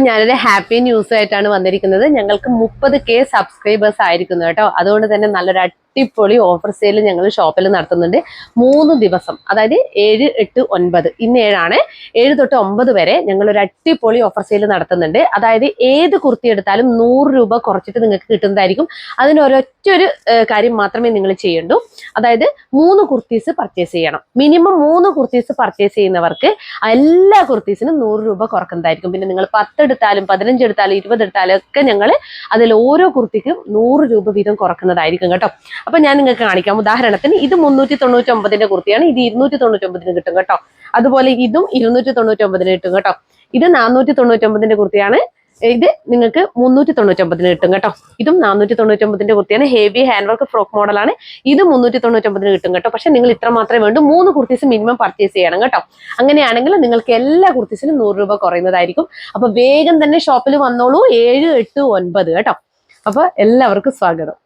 ഞാനൊരു happy news ആയിട്ടാണ് വന്നിരിക്കുന്നത്. ഞങ്ങൾക്ക് 30K സബ്സ്ക്രൈബേഴ്സ് ആയിരിക്കുന്നു കേട്ടോ. അതുകൊണ്ട് തന്നെ നല്ലൊരു അടിപൊളി ഓഫർ സെയിൽ ഞങ്ങൾ ഷോപ്പിൽ നടത്തുന്നുണ്ട്. 3 ദിവസം, അതായത് 7, 8, 9, ഇന്ന് 7 7 തൊട്ട് 9 വരെ ഞങ്ങളൊരു അടിപൊളി ഓഫർ സെയിൽ നടത്തുന്നുണ്ട്. അതായത് ഏത് കുർത്തി എടുത്താലും 100 രൂപ കുറച്ചിട്ട് നിങ്ങൾക്ക് കിട്ടുന്നതായിരിക്കും. അതിന് ഒരൊറ്റൊരു കാര്യം മാത്രമേ നിങ്ങൾ ചെയ്യണ്ടൂ. അതായത് 3 കുർത്തീസ് പർച്ചേസ് ചെയ്യണം. മിനിമം 3 കുർത്തീസ് പർച്ചേസ് ചെയ്യുന്നവർക്ക് എല്ലാ കുർത്തീസിനും 100 രൂപ കുറക്കുന്നതായിരിക്കും. പിന്നെ നിങ്ങൾ 10 എടുത്താലും 15 എടുത്താലും 20 എടുത്താലും ഒക്കെ ഞങ്ങൾ അതിൽ ഓരോ കുർത്തിക്കും 100 രൂപ വീതം കുറക്കുന്നതായിരിക്കും കേട്ടോ. അപ്പൊ ഞാൻ നിങ്ങൾക്ക് കാണിക്കാം. ഉദാഹരണത്തിന് ഇത് 399ന്റെ കുർത്തിയാണ്. ഇത് 299ന് കിട്ടും കേട്ടോ. അതുപോലെ ഇതും 299ന് കിട്ടും കേട്ടോ. ഇത് 499ന്റെ കുർത്തിയാണ്. ഇത് നിങ്ങൾക്ക് 399ന് കിട്ടും കേട്ടോ. ഇതും 499ന്റെ കുർത്തിയാണ്. ഹെവി ഹാൻഡ് വർക്ക് ഫ്രോക്ക് മോഡലാണ്. ഇത് 399ന് കിട്ടും കേട്ടോ. പക്ഷെ നിങ്ങൾ ഇത്ര മാത്രമേ വേണ്ടൂ. 3 കുർത്തീസ് മിനിമം പർച്ചേസ് ചെയ്യണം കേട്ടോ. അങ്ങനെയാണെങ്കിൽ നിങ്ങൾക്ക് എല്ലാ കുർത്തീസിനും 100 രൂപ കുറയുന്നതായിരിക്കും. അപ്പൊ വേഗം തന്നെ ഷോപ്പിൽ വന്നോളൂ. 7, 8, 9 കേട്ടോ. അപ്പൊ എല്ലാവർക്കും സ്വാഗതം.